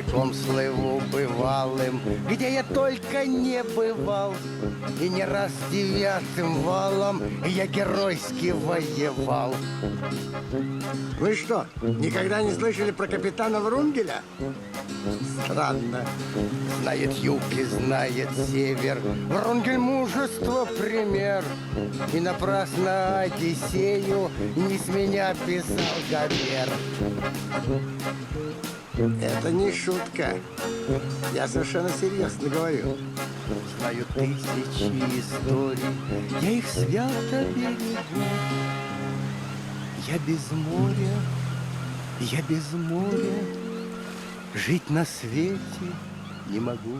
моряком слыву бывалым, где я только не бывал. И не раз 9-м валом я геройски воевал. Вы что, никогда не слышали про капитана Врунгеля? Странно. Знает юг и знает север, Врунгель мужество пример. И напрасно Одиссею не с меня писал Гомер. Это не шутка. Я совершенно серьезно говорю. Знаю тысячи историй, я их свято берегу. Я без моря, я без моря жить на свете не могу.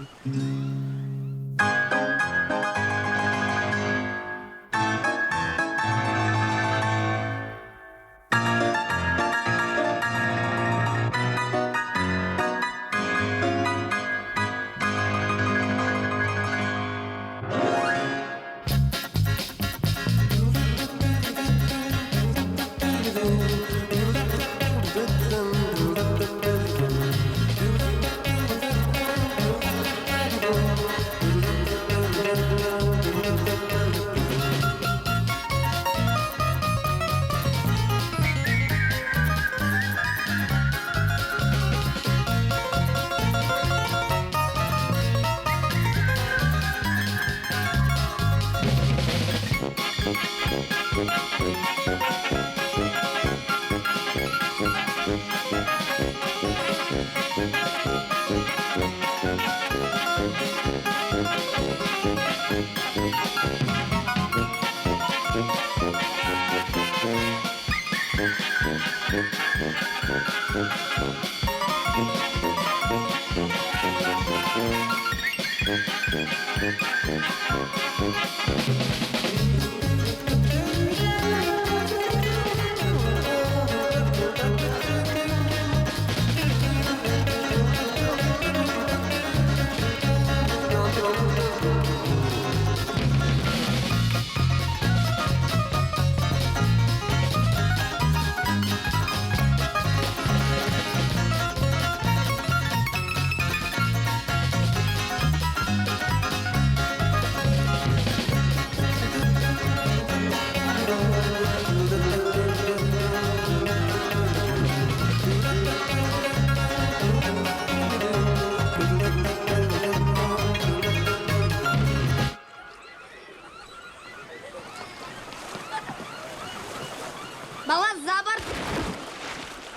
Балласт за борт.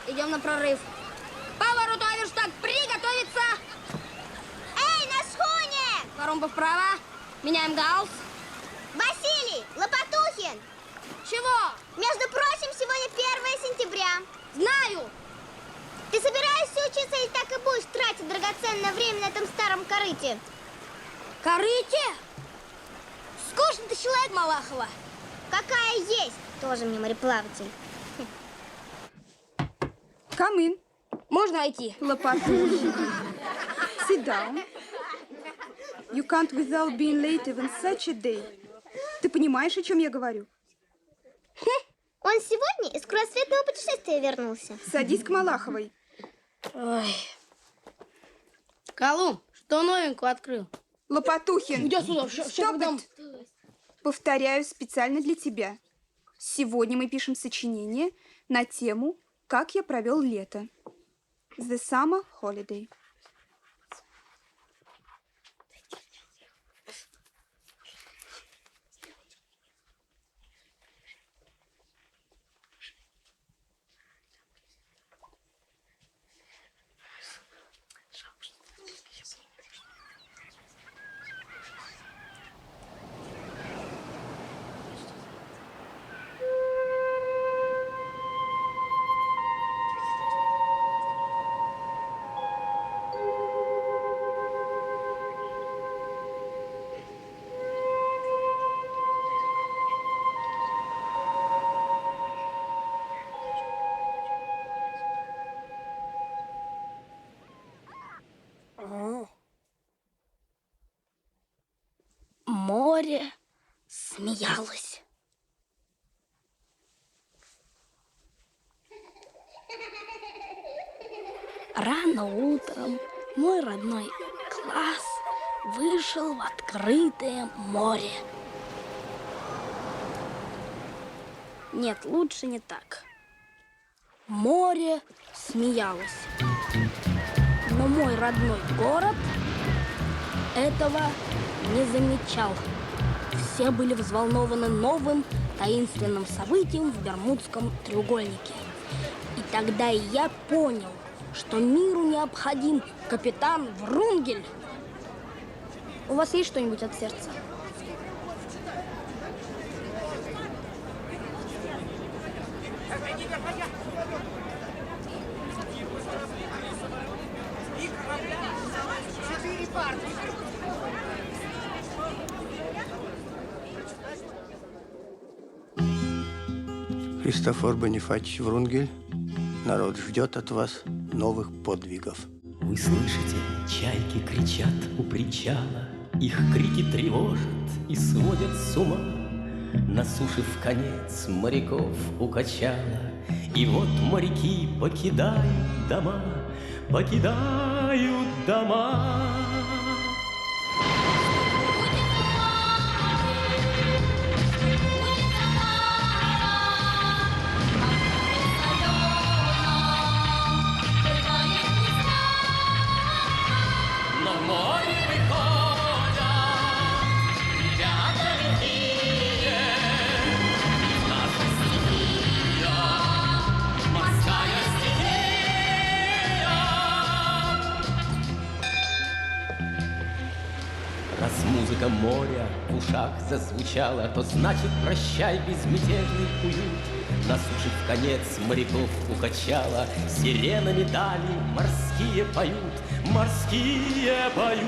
Идем на прорыв. Поворот Аверштаг, приготовиться. Эй, на шхуне! Паромба вправо. Меняем гаусс. Василий, Лопатухин! Чего? Между прочим, сегодня 1 сентября. Знаю. Ты собираешься учиться или так и будешь тратить драгоценное время на этом старом корыте? Корыте? Скучный ты человек, Малахова. Какая есть. Тоже мне мореплаватель. Come in. Можно войти? Лопатухин. Sit down. You can't without being late even such a day. Ты понимаешь, о чем я говорю? Он сегодня из кругосветного путешествия вернулся. Садись к Малаховой. Ой. Колумб, что новенького открыл? Лопатухин. Иди сюда, Stop it. Повторяю специально для тебя. Сегодня мы пишем сочинение на тему «Как я провел лето». The Summer Holiday. Море смеялось. Рано утром Мой родной класс вышел в открытое море. Нет, лучше не так. Море смеялось. Но мой родной город этого не замечал. Все были взволнованы новым таинственным событием в Бермудском треугольнике. И тогда и я понял, что миру необходим капитан Врунгель. У вас есть что-нибудь от сердца? Христофор Бонифатьевич Врунгель, народ ждет от вас новых подвигов. Вы слышите, чайки кричат у причала, их крики тревожат и сводят с ума. На суше вконец моряков укачало, и вот моряки покидают дома, покидают дома. Раз музыка моря в ушах зазвучала, то значит прощай безмятежный уют. На суше вконец моряков укачало, сирены медали морские поют, морские поют.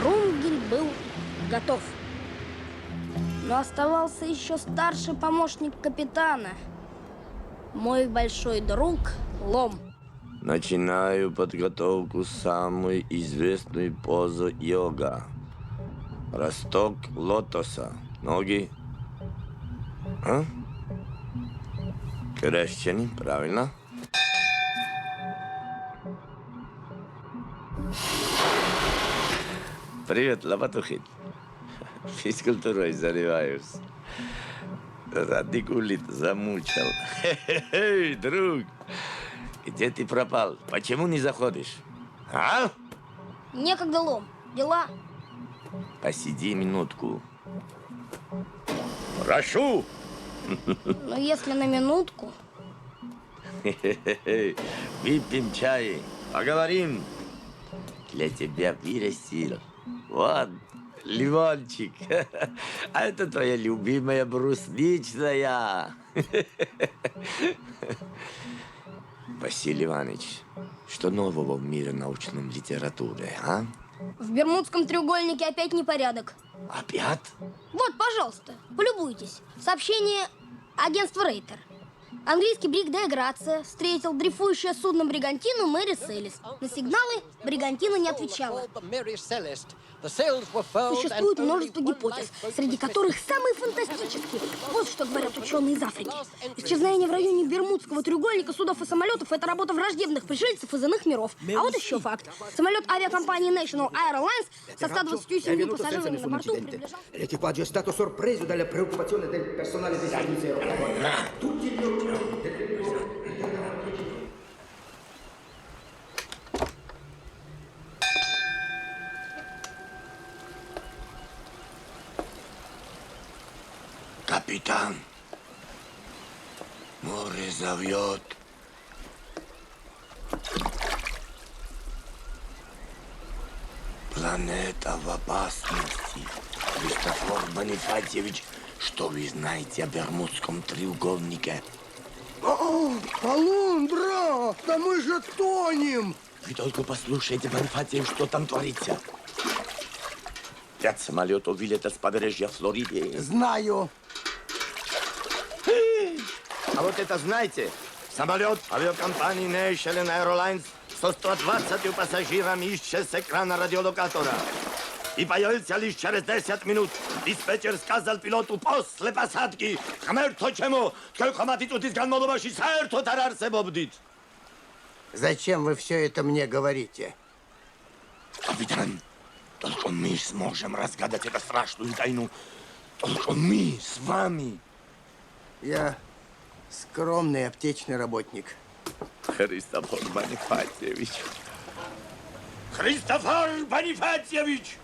Врунгель был готов. Но оставался еще старший помощник капитана. Мой большой друг Лом. Начинаю подготовку самой известной позы йога. Росток лотоса. Ноги. А? Крещени, правильно? Привет, лопатухин. Физкультурой занимаюсь. Радикулит замучил. Эй, друг, где ты пропал? Почему не заходишь? А? Некогда, Лом. Дела. Посиди минутку. Прошу. Но если на минутку... Выпьем чай, поговорим. Для тебя вырастил. Вот, лимончик. А это твоя любимая брусничная. Василий Иванович, что нового в мире научной литературы, а? В Бермудском треугольнике опять непорядок. Опять? Вот, пожалуйста, полюбуйтесь. Сообщение агентства Рейтер. Английский бриг Де Грация встретил дрейфующее судно бригантину Мэри Селес. На сигналы бригантина не отвечала. Существует множество гипотез, среди которых самые фантастические. Вот что говорят ученые из Африки. Исчезновение в районе Бермудского треугольника судов и самолетов – это работа враждебных пришельцев из иных миров. А вот еще факт. Самолет авиакомпании National Airlines со 127 пассажирами на борту приближался... L'equipaggio è stato sorpreso dalla preoccupazione del personale dei servizi aeroportuali. Tutti gli Капитан, море зовет. Планета в опасности. Христофор Бонифатьевич, что вы знаете о Бермудском треугольнике? Алундра, да мы же тонем! Вы только послушайте, Бонифатьевич, что там творится. 5 самолетов вылетят с побережья Флориды. Знаю. А вот это знаете? Самолет авиакомпании National Airlines со 120 пассажирами исчез с экрана радиолокатора. И появился лишь через 10 минут. Диспетчер сказал пилоту после посадки: «Хмерточему, сколько матитут из Ганмоловаши, сэрто тарарсе бобдит». Зачем вы все это мне говорите? Капитан, только мы сможем разгадать эту страшную тайну. Только мы с вами. Я скромный аптечный работник. Христофор Бонифатьевич. Христофор Бонифатьевич!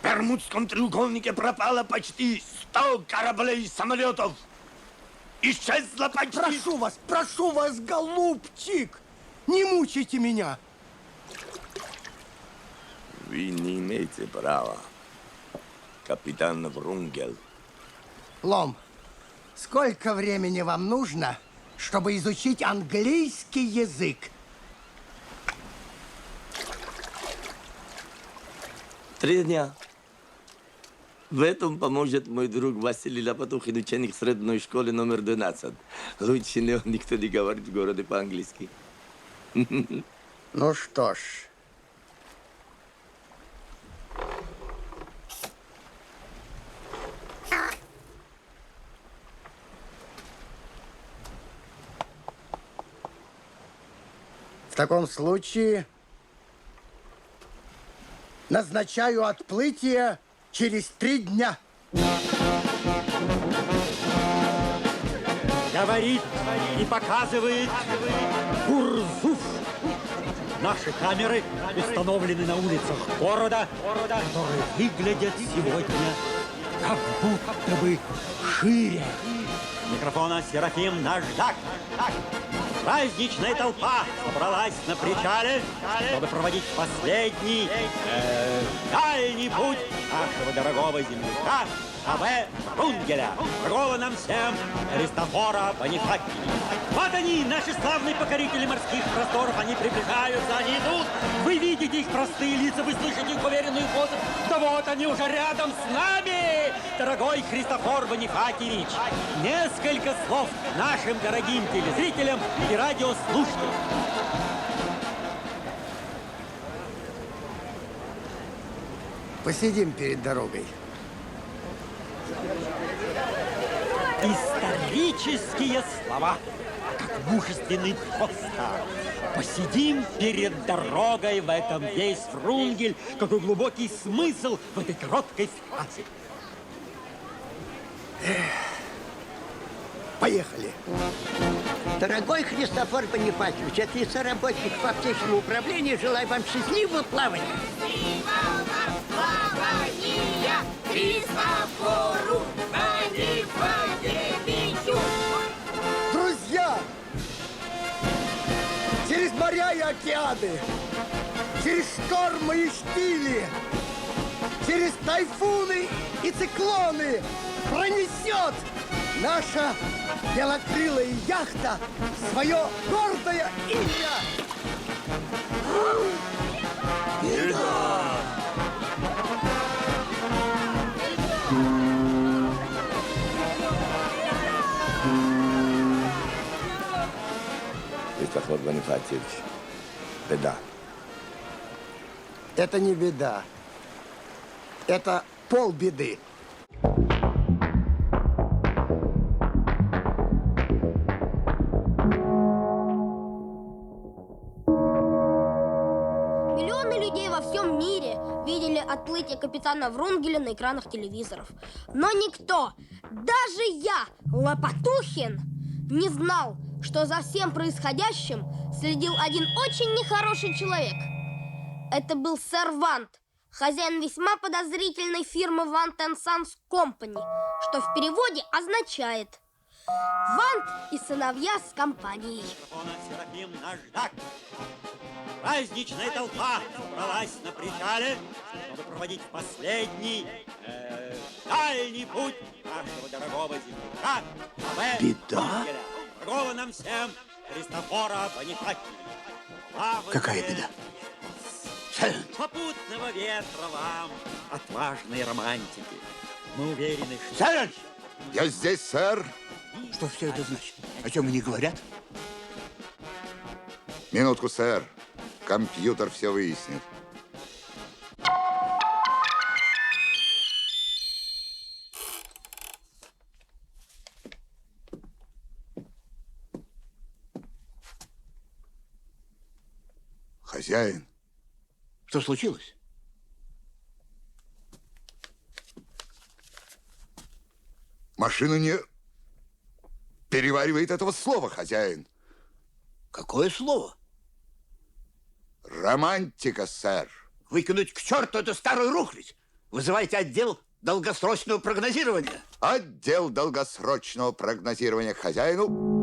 В Бермудском треугольнике пропало почти 100 кораблей и самолетов. Исчезла почти... Прошу вас, голубчик, не мучайте меня. Вы не имеете права, капитан Врунгель. Лом, сколько времени вам нужно, чтобы изучить английский язык? 3 дня. В этом поможет мой друг Василий Лопатухин, ученик средней школы номер 12. Лучше него никто не говорит в городе по-английски. Ну что ж. В таком случае назначаю отплытие через 3 дня. Говорит и показывает Гурзуф. Наши камеры установлены на улицах города, которые выглядят сегодня как будто бы шире. Микрофона Серафим Наждак. Праздничная толпа собралась на причале, чтобы проводить последний дальний путь нашего дорогого земляка А.В. Врунгеля, дорогого нам всем Христофора Бонифатьевича. Вот они, наши славные покорители морских просторов, они приближаются, они идут. Вы видите их простые лица, вы слышите их уверенную позу. Да вот они уже рядом с нами, дорогой Христофор Бонифатьевич. Несколько слов нашим дорогим телезрителям и радиослушателям. Посидим перед дорогой. Исторические слова, как мужественный тост. Посидим перед дорогой, в этом весь Врунгель. Какой глубокий смысл в этой короткой фразе. Поехали. Дорогой Христофор Бонифатьевич, от лица работников аптечного управления желаю вам счастливого плавания. Плавания Христофору Бонифатьевичу! Друзья! Через моря и океаны, через штормы и штили, через тайфуны и циклоны пронесет наша белокрылая яхта свое гордое имя. Христофор Бонифатьевич, беда. Это не беда. Это полбеды. Миллионы людей во всем мире видели отплытие капитана Врунгеля на экранах телевизоров. Но никто, даже я, Лопатухин, не знал, что за всем происходящим следил один очень нехороший человек. Это был сэр Вант, хозяин весьма подозрительной фирмы Вант & Санс Компани, что в переводе означает «Вант и сыновья с компанией». Серафим Наждак. Праздничная толпа собралась на причале, чтобы проводить последний дальний путь нашего дорогого земляка. Беда? Дорогого нам всем Христофора Бонифатия. Какая беда? Сайлент. Попутного ветра вам, отважные романтики. Мы уверены, что... Сайлент! Я здесь, сэр. Что все это значит? О чем они говорят? Минутку, сэр. Компьютер все выяснит. Хозяин. Что случилось? Машина не переваривает этого слова, хозяин. Какое слово? Романтика, сэр. Выкинуть к черту эту старую рухлядь. Вызывайте отдел долгосрочного прогнозирования. Отдел долгосрочного прогнозирования к хозяину.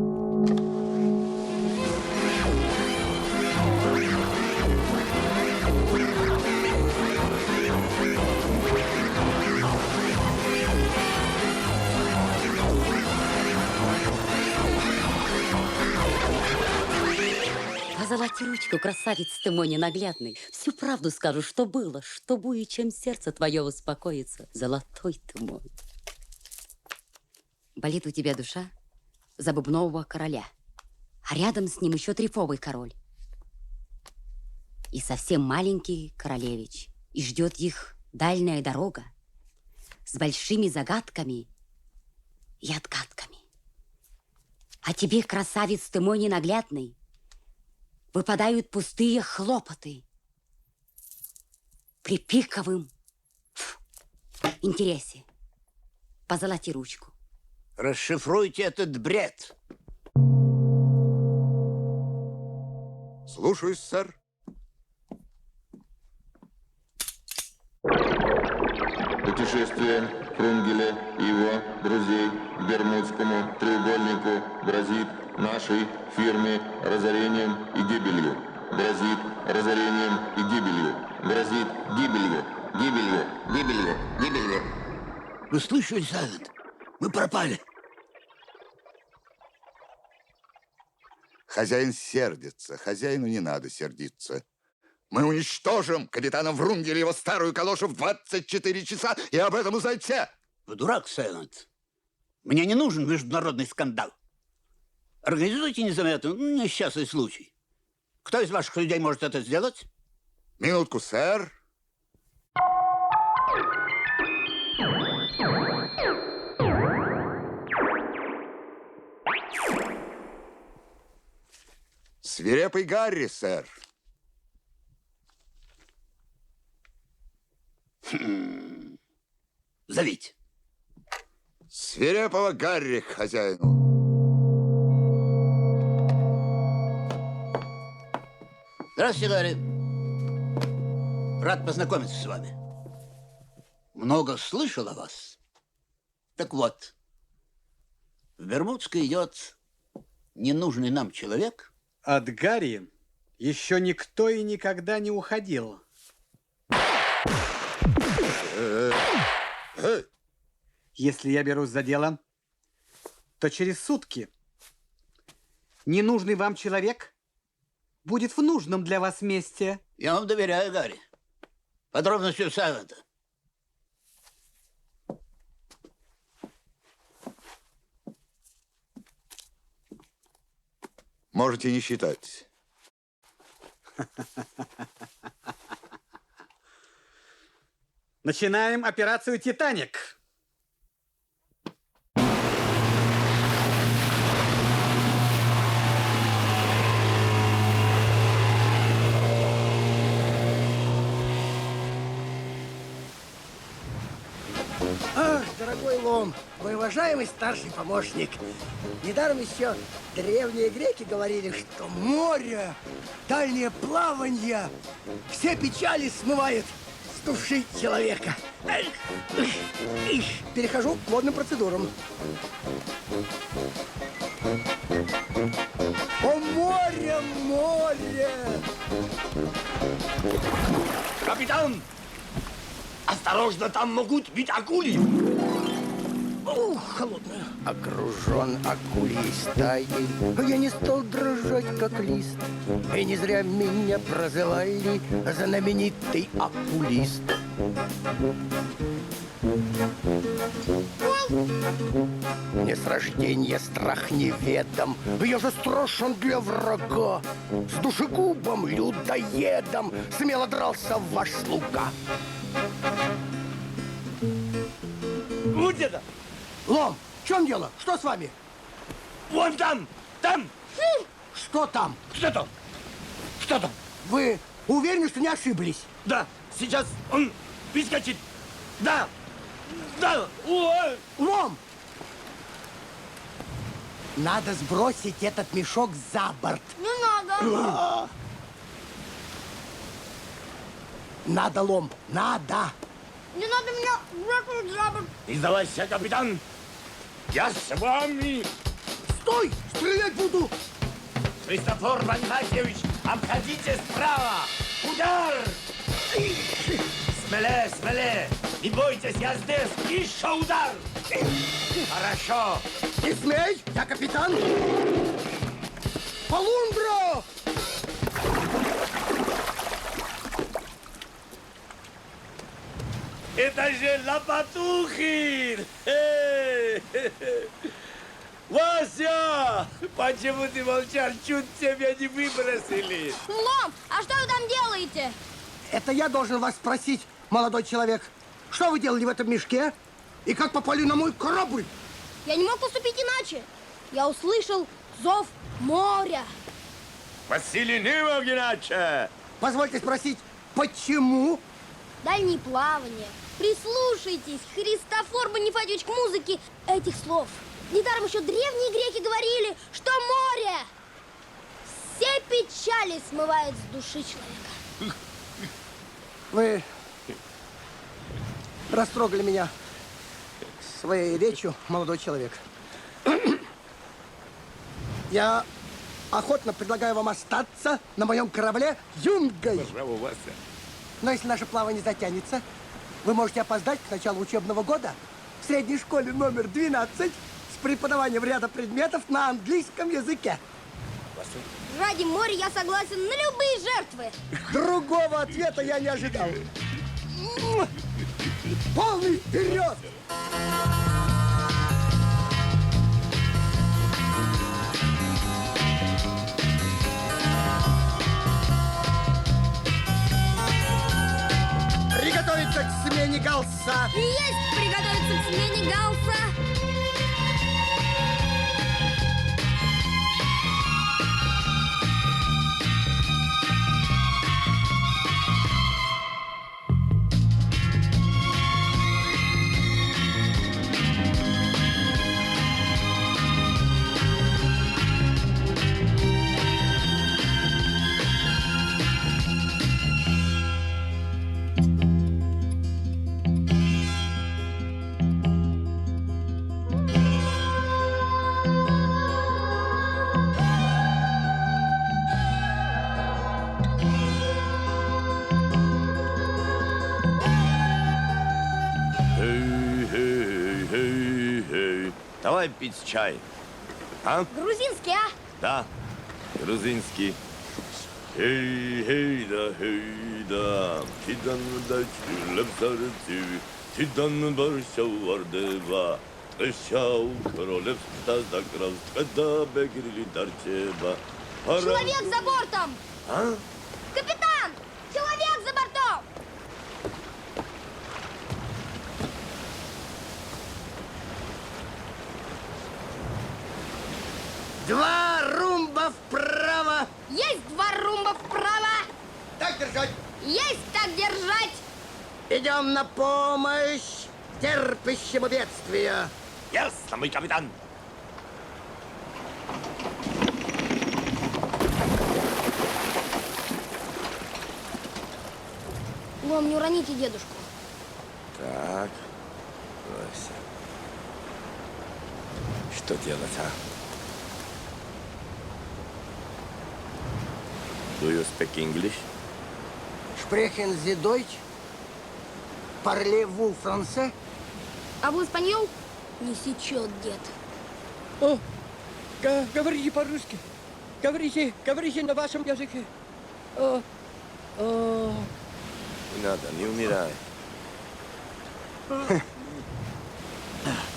Позолоти ручку, красавец ты мой ненаглядный. Всю правду скажу, что было, что будет, чем сердце твое успокоится. Золотой ты мой. Болит у тебя душа за бубнового короля, а рядом с ним еще трефовый король. И совсем маленький королевич. И ждет их дальняя дорога с большими загадками и отгадками. А тебе, красавец ты мой ненаглядный, выпадают пустые хлопоты при пиковом интересе. Позолоти ручку. Расшифруйте этот бред. Слушаюсь, сэр. Путешествие Фрунгеля и его друзей к Бермудскому треугольнику грозит нашей фирме разорением и гибелью. Грозит разорением и гибелью. Грозит гибелью, гибелью, гибелью, гибелью. Вы слышали, Сайлент? Мы пропали. Хозяин сердится. Хозяину не надо сердиться. Мы уничтожим капитана Врунгеля и его старую калошу в 24 часа, и об этом узнают все. Вы дурак, Сайлент. Мне не нужен международный скандал. Организуйте незаметно несчастный случай. Кто из ваших людей может это сделать? Минутку, сэр. Свирепый Гарри, сэр. Зовите. Свирепого Гарри к хозяину. Здравствуйте, Гарри. Рад познакомиться с вами. Много слышал о вас. Так вот, в Бермудской идет ненужный нам человек. От Гарри еще никто и никогда не уходил. Если я берусь за дело, то через сутки ненужный вам человек будет в нужном для вас месте. Я вам доверяю, Гарри. Подробности Сайлента. Можете не считать. Начинаем операцию «Титаник». Ах, дорогой Лом, мой уважаемый старший помощник. Недаром еще древние греки говорили, что море, дальнее плаванье все печали смывает с души человека. Перехожу к водным процедурам. О, море, море! Капитан! Осторожно, там могут быть акули! Холодная. Окружен акулей стаей, я не стал дрожать, как лист. И не зря меня прозывали знаменитый окулист. Мне с рождения страх неведом, я же страшен для врага. С душегубом, людоедом смело дрался ваш слуга. Вот это! Лом, в чем дело? Что с вами? Вон там! Там! Что там? Что там? Что там? Вы уверены, что не ошиблись? Да, сейчас он выскочит. Да! Да! Лом! Надо сбросить этот мешок за борт. Не надо. Надо, Лом, надо. Не надо меня бросить за борт. Не сдавайся, капитан! Я с вами! Стой! Стрелять буду! Христофор Бонифатьевич, обходите справа! Удар! Смелее, смелее! Не бойтесь, я здесь! Еще удар! Хорошо! Не смей! Я капитан! Полундра! Это же Лопатухин! Вася! Почему ты молчал? Чуть тебя не выбросили. Лом, а что вы там делаете? Это я должен вас спросить, молодой человек. Что вы делали в этом мешке? И как попали на мой корабль? Я не мог поступить иначе. Я услышал зов моря. Василий, не мог иначе. Позвольте спросить, почему? Дальние плавания. Прислушайтесь, Христофор Бонифатьевич, к музыке этих слов. Недаром еще древние греки говорили, что море все печали смывает с души человека. Вы растрогали меня своей речью, молодой человек. Я охотно предлагаю вам остаться на моем корабле юнгой. Браво, Вася. Но если наше плавание затянется, вы можете опоздать к началу учебного года в средней школе номер 12 с преподаванием ряда предметов на английском языке. Ради моря я согласен на любые жертвы. Другого ответа я не ожидал. Полный вперед! Приготовиться к смене галса. Есть приготовиться к смене галса. Давай пить чай. А? Грузинский, а? Да, грузинский. Hey, да. Тидан дачу, лепсарци, тидан баршау вардева. Эшау королевства закрав, когда бегрили дарчева. Человек за бортом! А? Капитан! Человек за бортом! Два румба вправо. Есть два румба вправо. Так держать. Есть так держать. Идем на помощь терпящему бедствия. Ясно, мой капитан. Лом, не уроните дедушку. Так, Вася. Что делать, а? Do you speak English? Sprechen Sie Deutsch? Parlez-vous français? А вы испаньол? Не сечет, дед. О, говорите по-русски. Говорите на вашем языке. Не надо, не умирай.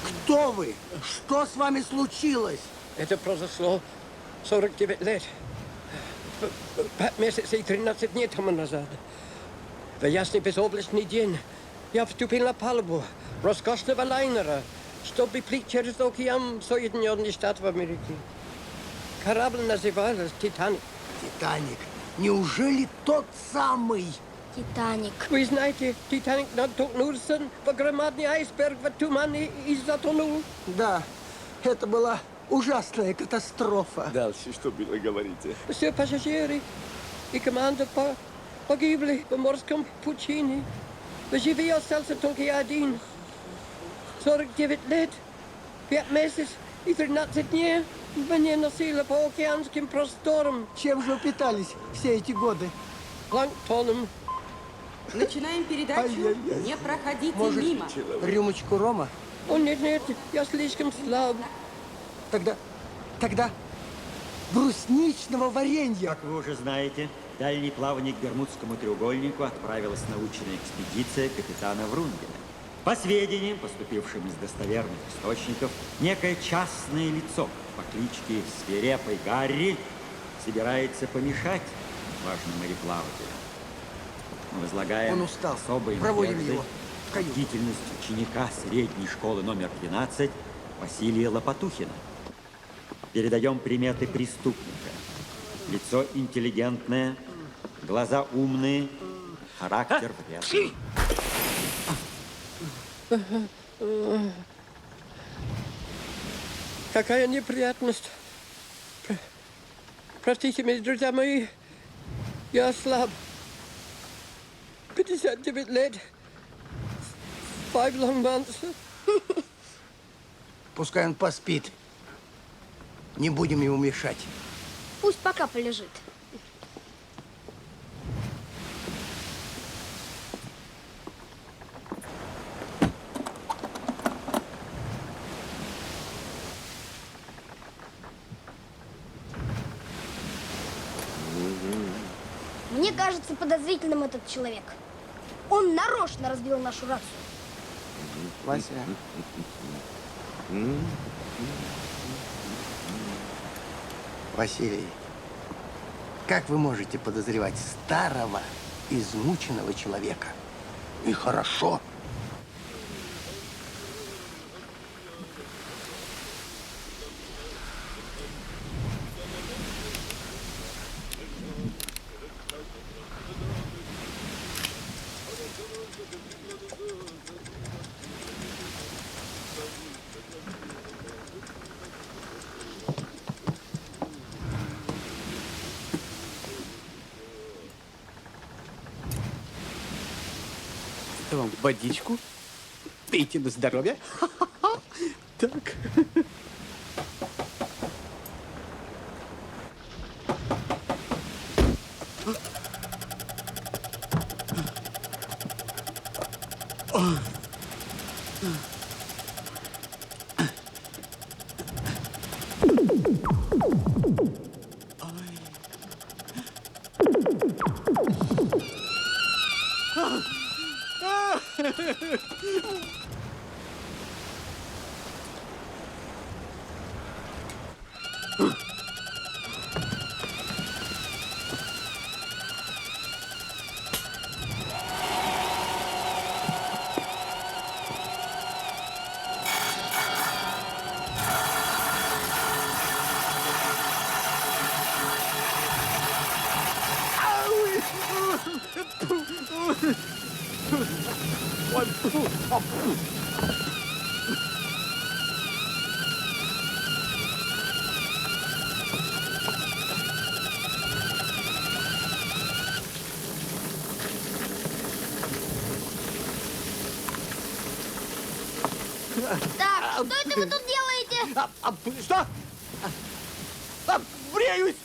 Кто вы? Что с вами случилось? Это произошло 49 лет. 5 месяцев и 13 дней тому назад. В ясный безоблачный день я вступил на палубу роскошного лайнера, чтобы плыть через океан в Соединенные Штаты Америки. Корабль назывался «Титаник». Титаник. Неужели тот самый? Титаник. Вы знаете, Титаник натолкнулся в громадный айсберг в тумане и затонул. Да, это была ужасная катастрофа. Дальше что было, говорите? Все пассажиры и команда погибли в морском пучине. В живых остался только я один. 49 лет, 5 месяцев и 13 дней меня носило по океанским просторам. Чем же вы питались все эти годы? Планктоном. Начинаем передачу. Не проходите Может, мимо. рюмочку рома? О, нет, я слишком слаб. Тогда брусничного варенья. Как вы уже знаете, в дальний плавание к Бермудскому треугольнику отправилась научная экспедиция капитана Врунгеля. По сведениям, поступившим из достоверных источников, некое частное лицо по кличке Свирепый Гарри собирается помешать важным мореплавателям. Мы возлагаем Он устал. особой Проводим надеждой его в каюту. бдительность ученика средней школы номер 12 Василия Лопатухина. Передаем приметы преступника. Лицо интеллигентное, глаза умные, характер вредный. Какая неприятность. Простите меня, друзья мои, я слаб. 59 лет, 5 long months. Пускай он поспит. Не будем ему мешать. Пусть пока полежит. Мне кажется подозрительным этот человек. Он нарочно разбил нашу рацию. Вася. Василий, как вы можете подозревать старого, измученного человека? И хорошо. Вам водичку. Пейте на здоровье. Так. Так, что это вы тут делаете? Что? Бреюсь!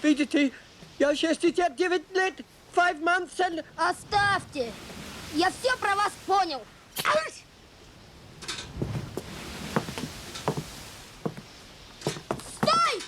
Видите, я 69 лет, 5 months and... Оставьте! Я все про вас понял. Стой!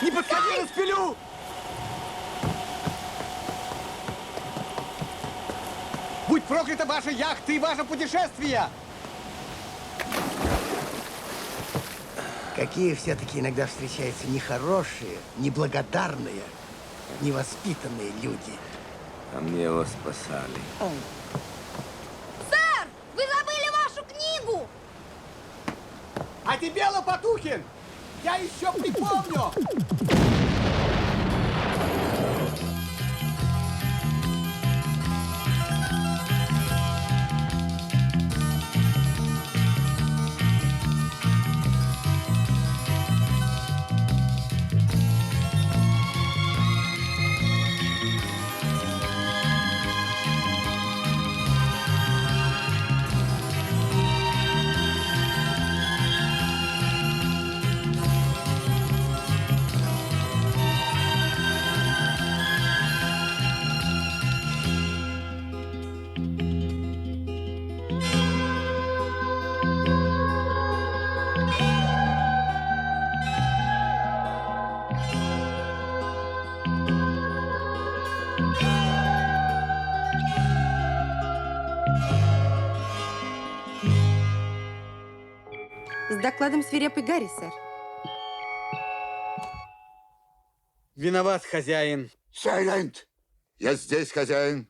Не подходи, распилю! Будь проклята ваша яхта и ваше путешествие! Какие все-таки иногда встречаются нехорошие, неблагодарные, невоспитанные люди. А мне его спасали. Сэр, вы забыли вашу книгу! А тебе, Лопатухин, я еще припомню! С докладом свирепый Гарри, сэр. Виноват, хозяин. Сайлент! Я здесь, хозяин.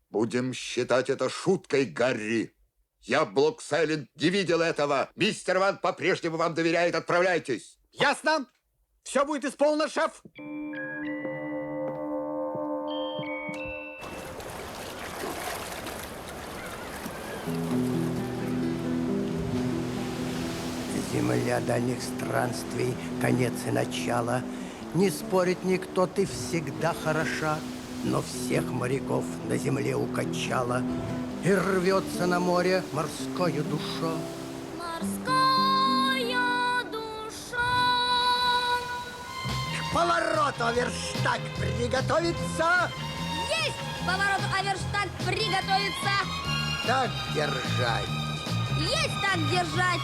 Будем считать это шуткой, Гарри. Я, Блок Сайлент, не видел этого. Мистер Ван по-прежнему вам доверяет. Отправляйтесь. Ясно? Все будет исполнено, шеф. Земля дальних странствий, конец и начало. Не спорит никто, ты всегда хороша, но всех моряков на земле укачала. И рвется на море морское душо. Морская душа. К повороту верстак приготовиться. Есть! Повороту Аверштаг приготовиться. Так держать. Есть так держать.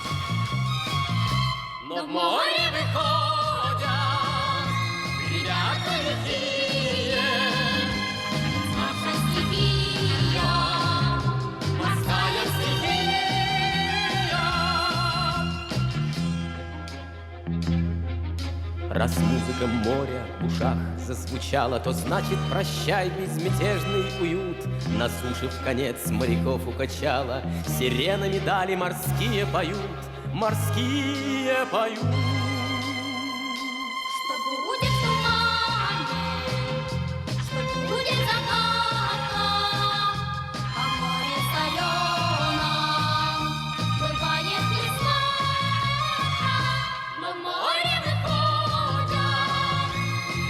Но в море выходят ребята лихие. Наша стихия, Морская стихия. Раз музыка моря в ушах зазвучала, то значит прощай безмятежный уют. На суше в конец моряков укачала, сирены медали морские поют. Морские поют. что будет в тумане, что будет заката, а море соленом бывает весна. Но в море выходят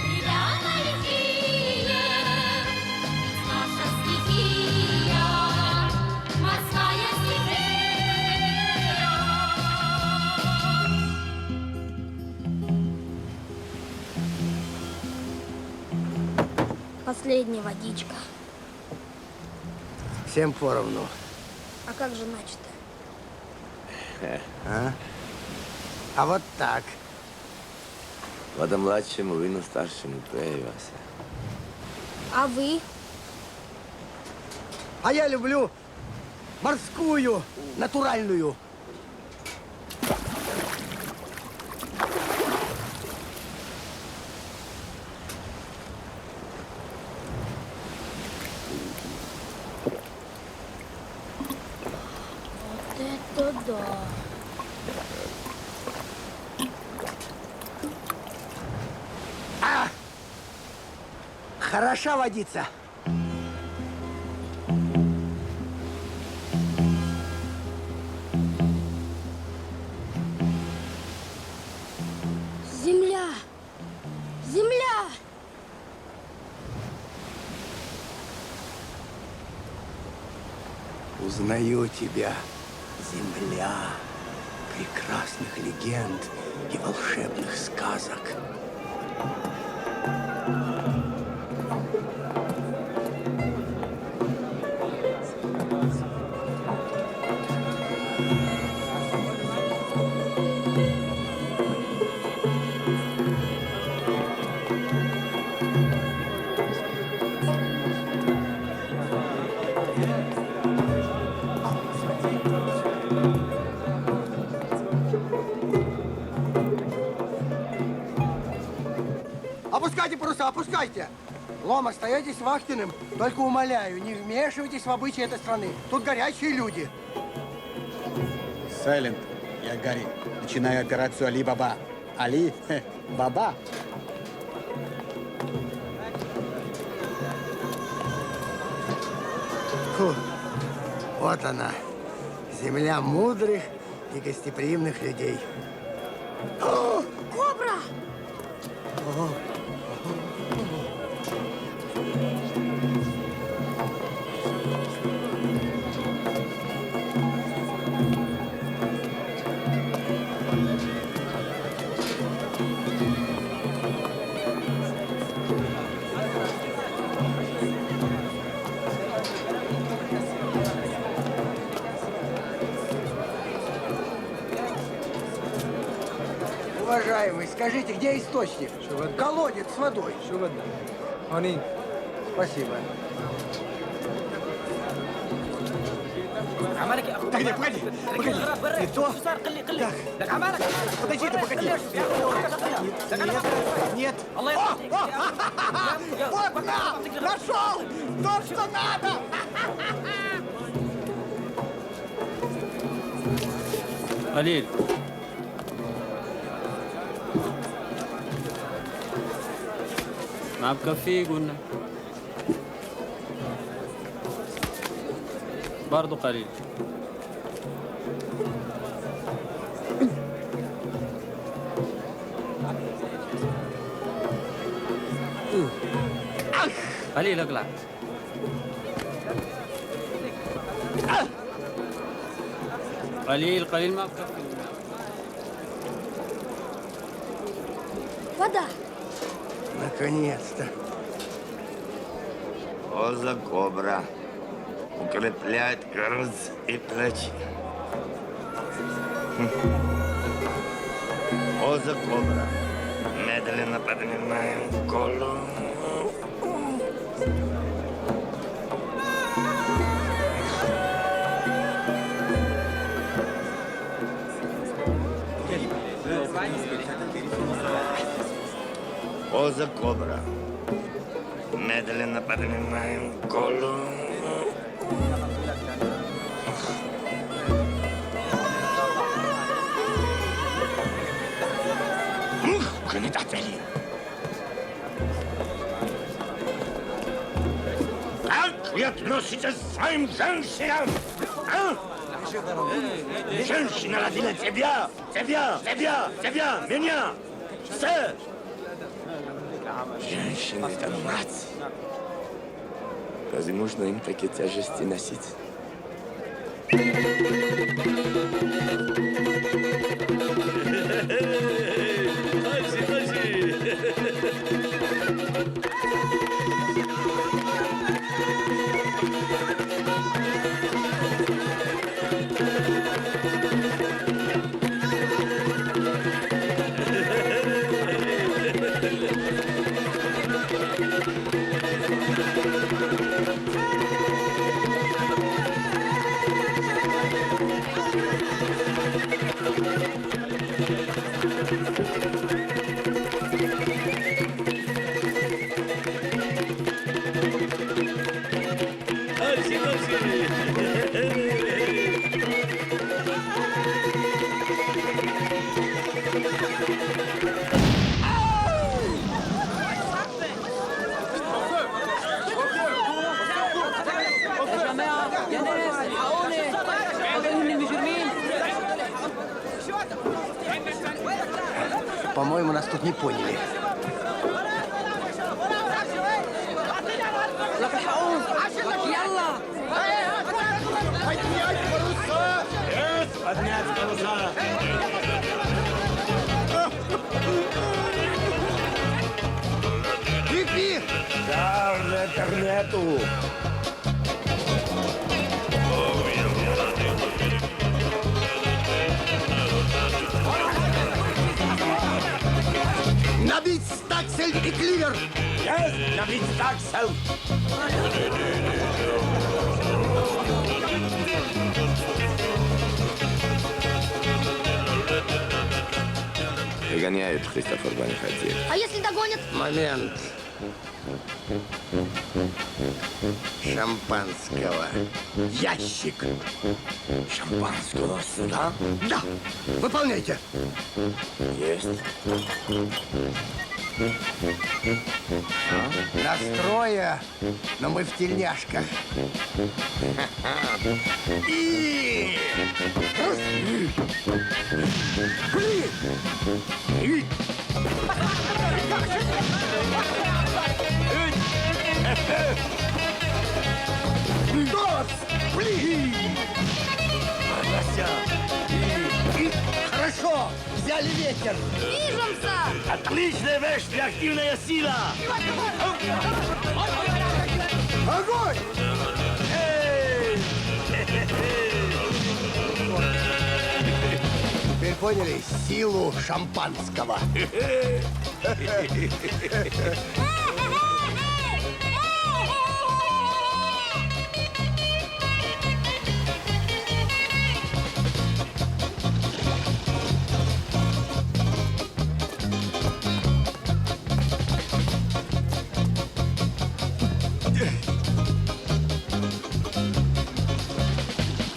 ребята лихие, ведь наша стихия, морская стихия. Последняя водичка. Всем поровну. А как же начато? А вот так. Вода младшему, вину старшему, Вася. А вы? А я люблю морскую, натуральную. Это Да. Хороша водица. Земля! Земля! Узнаю тебя, земля, прекрасных легенд и волшебных сказок. Опускайте паруса, опускайте! Лом, остаетесь вахтенным. Только умоляю, не вмешивайтесь в обычаи этой страны. Тут горячие люди. Сайлент, я Гарри. Начинаю операцию Али Баба. Али Баба. Фу. Вот она, земля мудрых и гостеприимных людей. О, кобра! Уважаемый, скажите, где источник? Колодец с водой. Спасибо. Погоди, погоди, погоди. И то? Так. Подожди, ты погоди. Нет. Вот на! Нашел! То, что надо! Халиль. معك كافيه قلنا برضو قليل قليل اقلع قليل قليل ما بكفي Вода! Наконец-то. Поза кобра укрепляет грудь и плечи. Поза кобра. Медленно поднимаем голову. Поза кобра. Медленно поднимаем голову. Кандидатели. Как вы относитесь к своим женщинам? А? Женщина родила тебя, меня, все. Женщина — это мать. Разве можно им такие тяжести носить? По-моему, нас тут не поняли. Поднять паруса! Поднять паруса! Крепи! Да, уже корнету! Набить стаксель и кливер! Есть! Набить стаксель! Догоняют, Христофор Бонифатьевич. А если догонят? Момент. Шампанского. Ящик. Шампанского сюда? Да. Выполняйте. Есть. Настроя, но мы в тельняшках. И... Хорошо, взяли ветер. Движемся! Отличная вещь, реактивная сила! Огонь! Теперь поняли силу шампанского.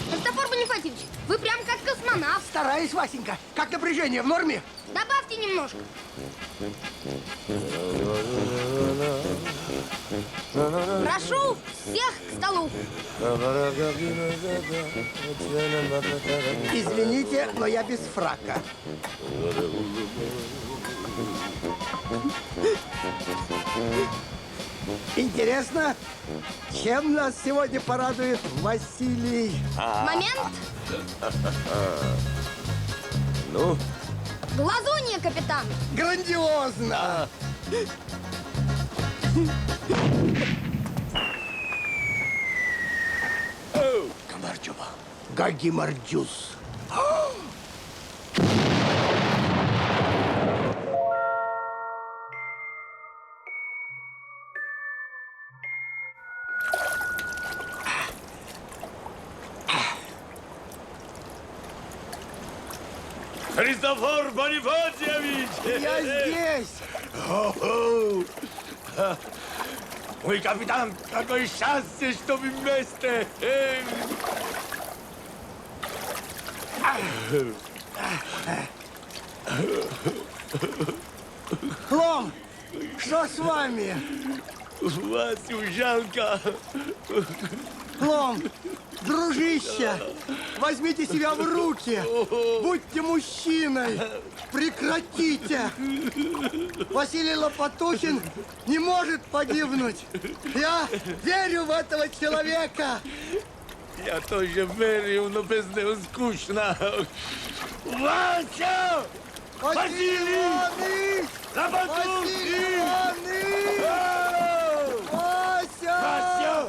Христофор Бонифатьевич, вы прям как космонавт. Стараюсь, Васенька. Как напряжение, в норме? Добавьте немножко. Прошу всех к столу. Извините, но я без фрака. Интересно, чем нас сегодня порадует Василий? Момент. Ну? Глазунья, капитан. Грандиозно! Камарджоба. Гаги Мардюс. Христофор Бонифатьевич! Я здесь! Мой капитан, какое счастье, что вы вместе! Лом, что с вами? Васю жалко. Лом, дружище, возьмите себя в руки. Будьте мужчиной. Прекратите. Василий Лопатухин не может погибнуть. Я верю в этого человека. Я тоже верю, но без него скучно. Вася! Василий! Лопатухин! Вася! Вася!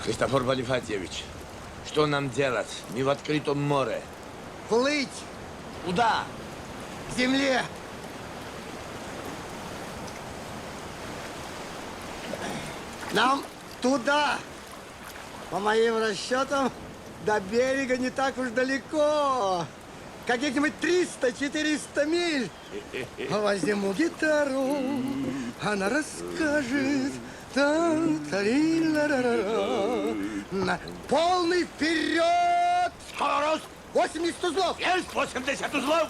Христофор Бонифатьевич, что нам делать? Мы в открытом море. Плыть Куда? к земле. Нам туда. По моим расчетам, до берега не так уж далеко. Каких-нибудь 300-400 миль. Возьму гитару, она расскажет. На полный вперед! Скорость! 80 узлов! Есть 80 узлов!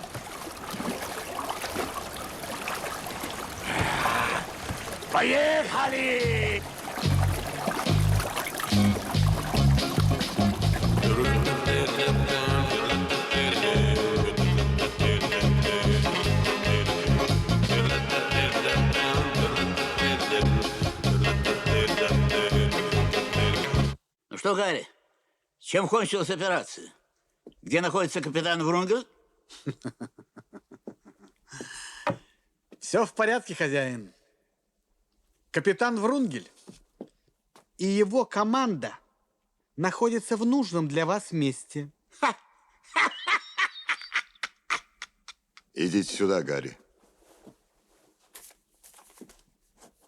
Поехали! Ну что, Гарри, чем кончилась операция? Где находится капитан Врунгель? Все в порядке, хозяин. Капитан Врунгель и его команда находятся в нужном для вас месте. Идите сюда, Гарри.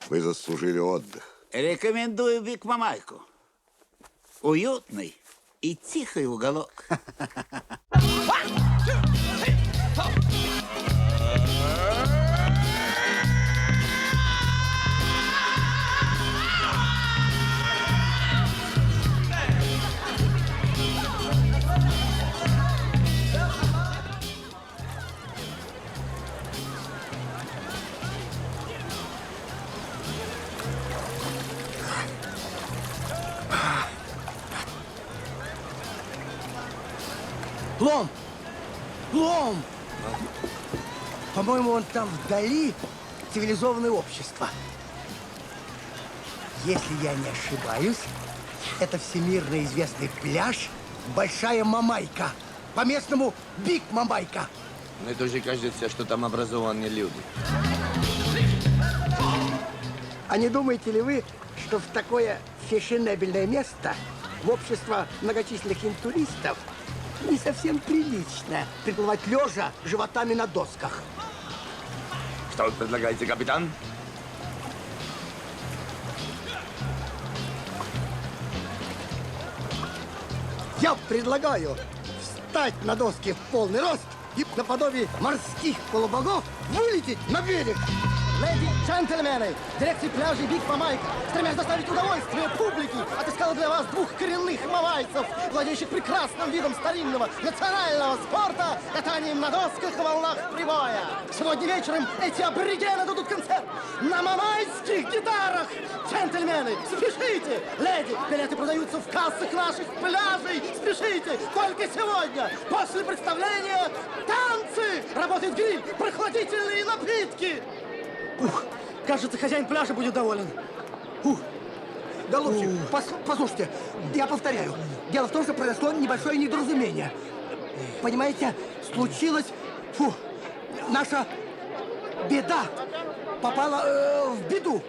Вы заслужили отдых. Рекомендую Биг-Мамайку. Уютный и тихий уголок. Лом! Лом! По-моему, он там вдали цивилизованное общество. Если я не ошибаюсь, это всемирно известный пляж Большая Мамайка. По-местному Биг Мамайка. Мне тоже кажется, что там образованные люди. А не думаете ли вы, что в такое фешенебельное место, в общество многочисленных интуристов, не совсем прилично приплывать лежа животами на досках? Что вы предлагаете, капитан? Я предлагаю встать на доски в полный рост и наподобие морских полубогов вылететь на берег. Леди, джентльмены, дирекция пляжей Биг Мамайка, стремясь доставить удовольствие публике, отыскала для вас двух коренных мамайцев, владеющих прекрасным видом старинного национального спорта, катанием на досках и волнах прибоя. Сегодня вечером эти аборигены дадут концерт на мамайских гитарах. Джентльмены, спешите! Леди, билеты продаются в кассах наших пляжей. Спешите! Только сегодня, после представления, танцы! Работает гриль, прохладительные напитки! Ух, кажется, хозяин пляжа будет доволен. Ух. Голубчик, послушайте, я повторяю. Дело в том, что произошло небольшое недоразумение. Понимаете, случилось... наша беда попала в беду.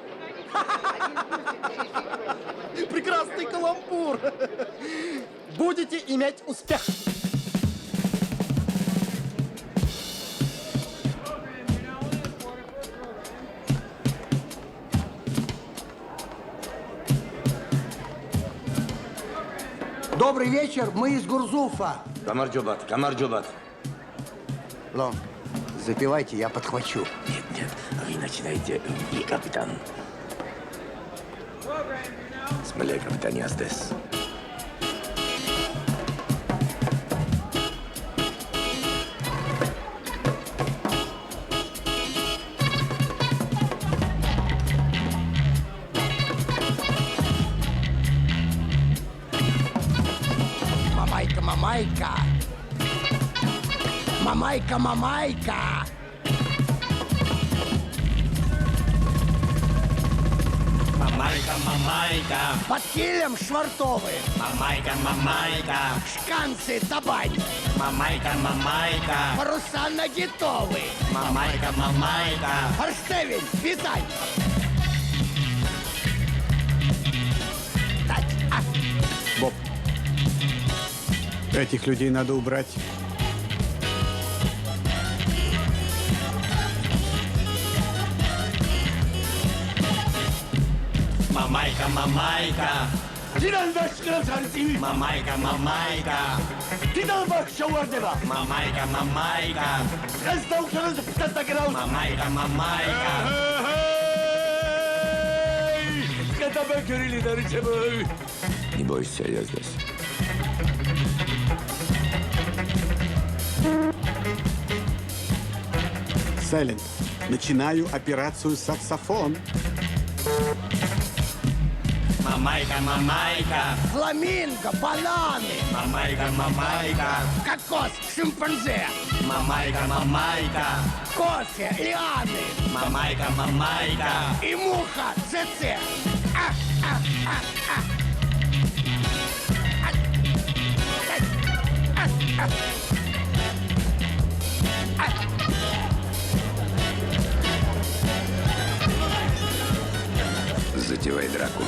Прекрасный каламбур. Будете иметь успех. Добрый вечер, мы из Гурзуфа. Камарджобат, Камарджобат. Лом, запивайте, я подхвачу. Нет, нет, вы начинаете, и капитан. Смелее, капитан, я здесь. Мамайка, Мамайка! Мамайка, Мамайка! Мамайка, Мамайка! Под килем швартовы! Мамайка, Мамайка! Шканцы, табань! Мамайка, Мамайка! Паруса наготовы! Мамайка, Мамайка! Форштевень, вязать! Так, Этих людей надо убрать. Мамайка, мамайка. Мамайка, мамайка. Мамайка, мамайка. Мамайка, мамайка. Не бойся, я здесь. Сайлент, начинаю операцию «Саксофон». Мамайка, мамайка. Фламинго, бананы. Мамайка, мамайка. Кокос, шимпанзе. Мамайка, мамайка. Кофе, лианы. Мамайка, мамайка. И муха, ЦЦ. Затевай драку.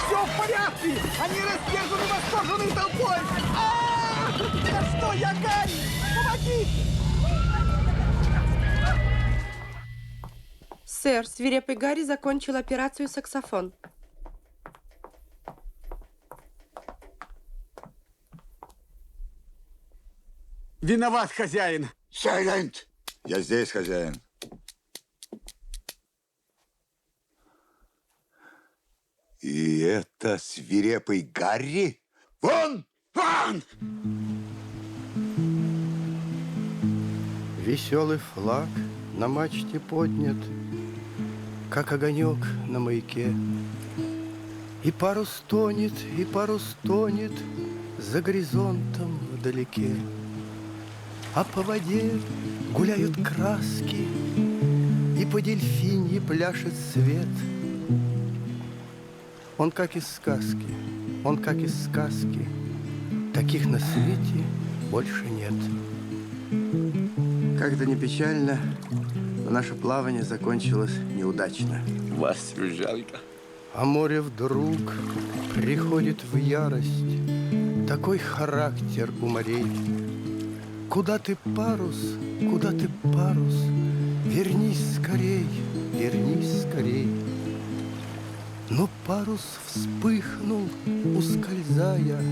Все в порядке! Они раздержаны восторженной толпой! Да что, я Гарри! Помоги! Сэр, свирепый Гарри закончил операцию «Саксофон». Виноват, хозяин. Сайлент! Я здесь, хозяин. И это свирепый Гарри? Вон! Вон! Веселый флаг на мачте поднят, как огонек на маяке. И парус тонет, за горизонтом вдалеке. А по воде гуляют краски, и по дельфинье пляшет свет. Он как из сказки, таких на свете больше нет. Как-то не печально, но наше плавание закончилось неудачно. Вас жалко. А море вдруг приходит в ярость. Такой характер у морей. Куда ты парус, вернись скорей, Но парус вспыхнул, ускользая,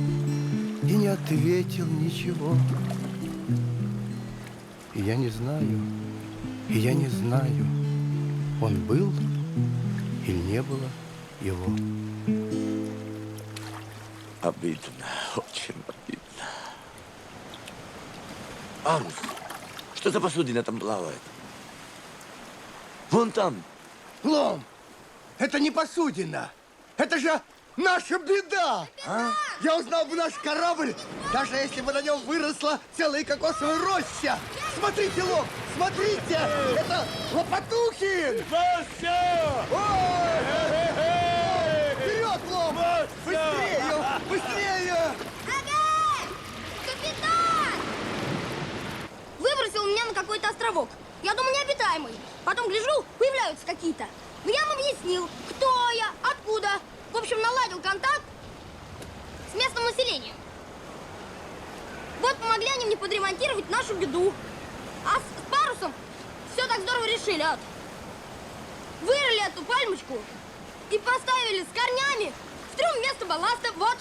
и не ответил ничего. И я не знаю, он был или не было его. Обидно, очень обидно. Ангус, что за посудина там плавает? Вон там. Лом, это не посудина. Это же наша беда. Я узнал бы наш корабль, даже если бы на нем выросла целая кокосовая роща. Смотрите, Лом, смотрите, это Лопатухин. Вася! Вперед, Лом! Быстрее! Капитан! Выбросил меня на какой-то островок. Я думал, необитаемый. Потом гляжу, появляются какие-то. Но я им объяснил, кто я, откуда. В общем, наладил контакт с местным населением. Вот помогли они мне подремонтировать нашу беду. А с парусом все так здорово решили. Вот. Вырыли эту пальмочку и поставили с корнями в трюм вместо балласта. Вот.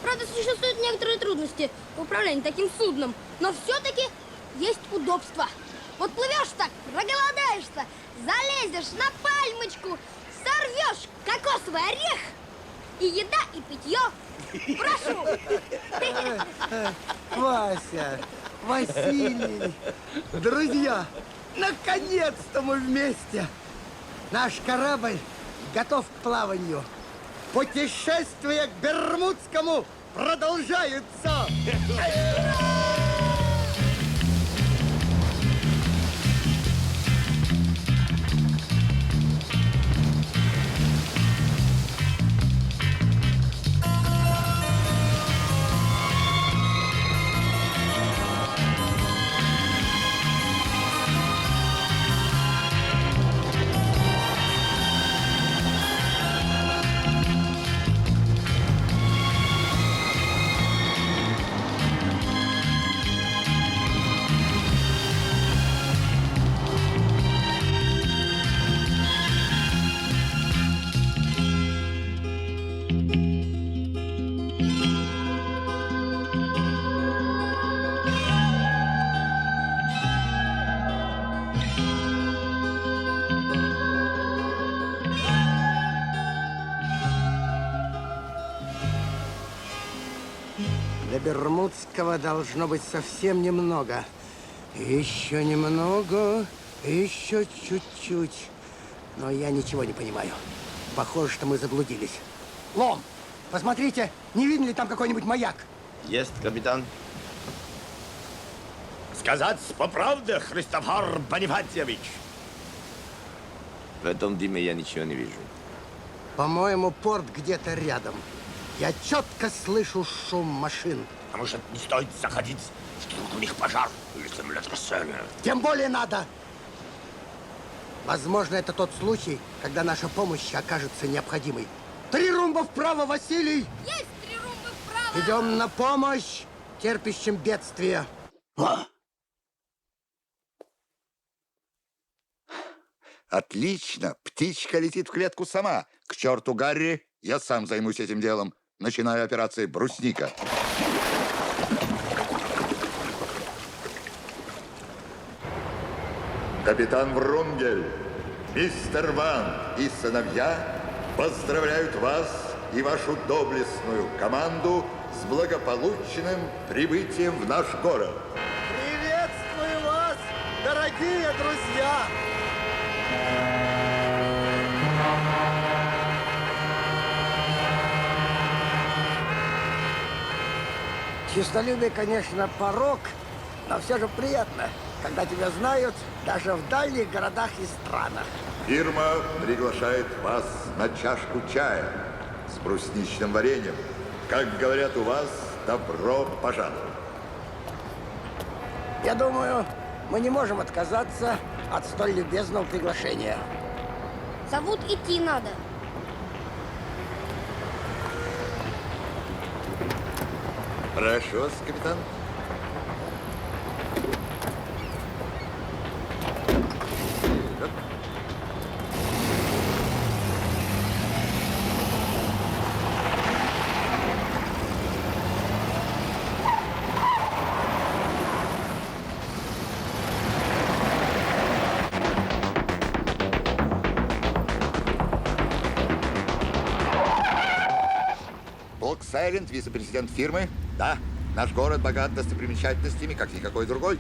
Правда, существуют некоторые трудности в управлении таким судном, но все-таки есть удобство. Вот плывешь так, проголодаешься, залезешь на пальмочку, сорвешь кокосовый орех, и еда, и питье. Прошу. Вася, Василий, друзья, наконец-то мы вместе. Наш корабль готов к плаванию. Путешествие к Бермудскому продолжается. До Бермудского должно быть совсем немного. Еще немного, еще чуть-чуть. Но я ничего не понимаю. Похоже, что мы заблудились. Лом, посмотрите, не видно ли там какой-нибудь маяк? Есть, капитан. Сказать по правде, Христофор Бонифатьевич. В этом диме я ничего не вижу. По-моему, порт где-то рядом. Я четко слышу шум машин. А может, не стоит заходить? Вдруг у них пожар или землетрясение? Тем более надо. Возможно, это тот случай, когда наша помощь окажется необходимой. 3 румба вправо, Василий! Есть 3 румба вправо! Идем на помощь терпящим бедствия. Отлично. Птичка летит в клетку сама. К черту Гарри, я сам займусь этим делом. Начинаю операцию «Брусника». Капитан Врунгель, мистер Ван и сыновья поздравляют вас и вашу доблестную команду с благополучным прибытием в наш город. Приветствую вас, дорогие друзья! Честолюбие, конечно, порок, но все же приятно, когда тебя знают даже в дальних городах и странах. Фирма приглашает вас на чашку чая с брусничным вареньем. Как говорят у вас, добро пожаловать. Я думаю, мы не можем отказаться от столь любезного приглашения. Зовут, идти надо. Прошу вас, капитан. Блок-Сайленд, вице-президент фирмы. Да, наш город богат достопримечательностями, как никакой другой.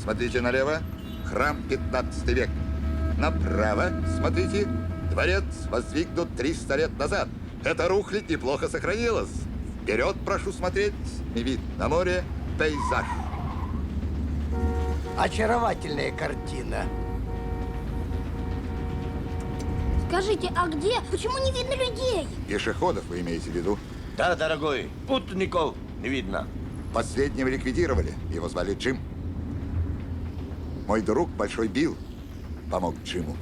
Смотрите налево, храм 15 век. Направо, смотрите, дворец воздвигнут 300 лет назад. Эта рухлядь неплохо сохранилась. Вперед прошу смотреть, и вид на море, пейзаж. Очаровательная картина. Скажите, а где? Почему не видно людей? Пешеходов вы имеете в виду? Да, дорогой, путников не видно. Последнего ликвидировали. Его звали Джим. Мой друг, Большой Билл, помог Джиму.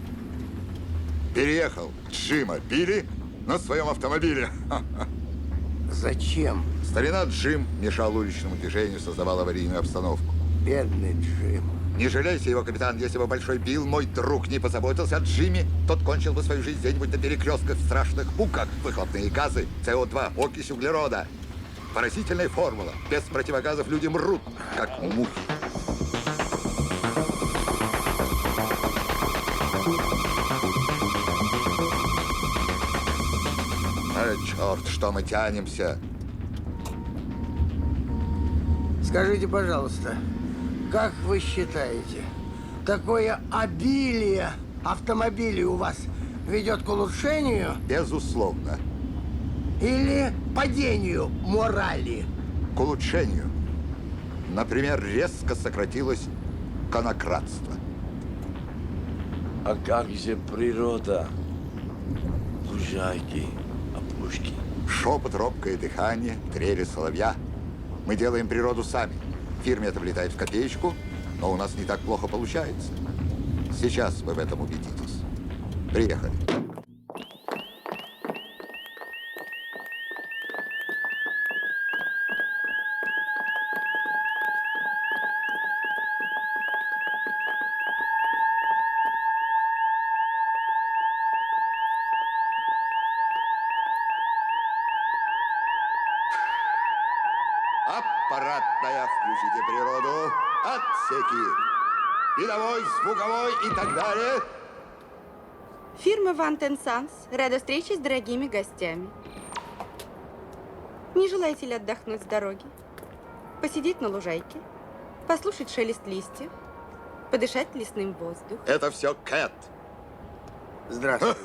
Переехал Джима Билли на своем автомобиле. Зачем? Старина Джим мешал уличному движению, создавал аварийную обстановку. Бедный Джим. Не жалейте его, капитан. Если бы Большой Билл, мой друг, не позаботился о Джиме, тот кончил бы свою жизнь где-нибудь на перекрестках в страшных муках. Выхлопные газы, СО2, окись углерода. Поразительная формула. Без противогазов люди мрут, как мухи. Черт, что мы тянемся. Скажите, пожалуйста, как вы считаете, такое обилие автомобилей у вас ведет к улучшению Безусловно. или падению морали? К улучшению. Например, резко сократилось конократство. А как же природа? Лужайки, опушки. Шепот, робкое дыхание, трели соловья. Мы делаем природу сами. Фирме это влетает в копеечку, но у нас не так плохо получается. Сейчас вы в этом убедитесь. Приехали. Аппаратная, включите природу. Отсеки. Видовой, звуковой и так далее. Фирма Ван Санс рада встрече с дорогими гостями. Не желаете ли отдохнуть с дороги? Посидеть на лужайке? Послушать шелест листьев? Подышать лесным воздухом? Это все Кэт. Здравствуйте.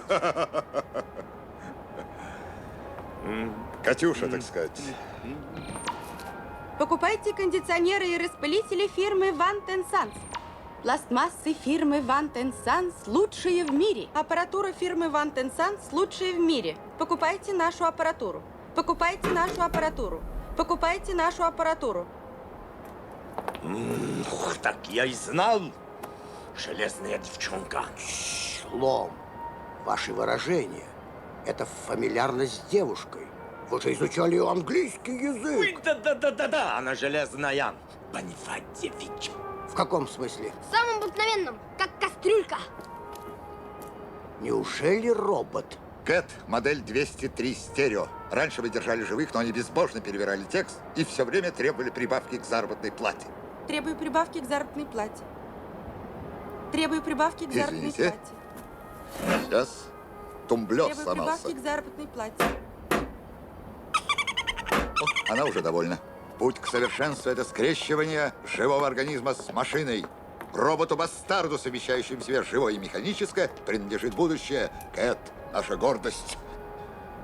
Катюша, так сказать. Покупайте кондиционеры и распылители фирмы Ван Санс. Пластмассы фирмы Ван Санс лучшие в мире. Аппаратура фирмы Ван Санс лучшая в мире. Покупайте нашу аппаратуру. Покупайте нашу аппаратуру. Покупайте нашу аппаратуру. Так я и знал. Железная девчонка. Лом, ваши выражения – это фамильярность с девушкой. Вы же изучали английский язык. Ой, да, она железная. Бонифатьевич. В каком смысле? Самым обыкновенным, как кастрюлька. Неужели робот? Кэт, модель 203 стерео. Раньше вы держали живых, но они безбожно перевирали текст и все время требовали прибавки к заработной плате. Требую прибавки к заработной плате. Требую прибавки к заработной Извините. плате. Сейчас тумблер Требую сломался. прибавки к заработной плате. Она уже довольна. Путь к совершенству – это скрещивание живого организма с машиной. Роботу-бастарду, совмещающему в себе живое и механическое, принадлежит будущее. Кэт – наша гордость.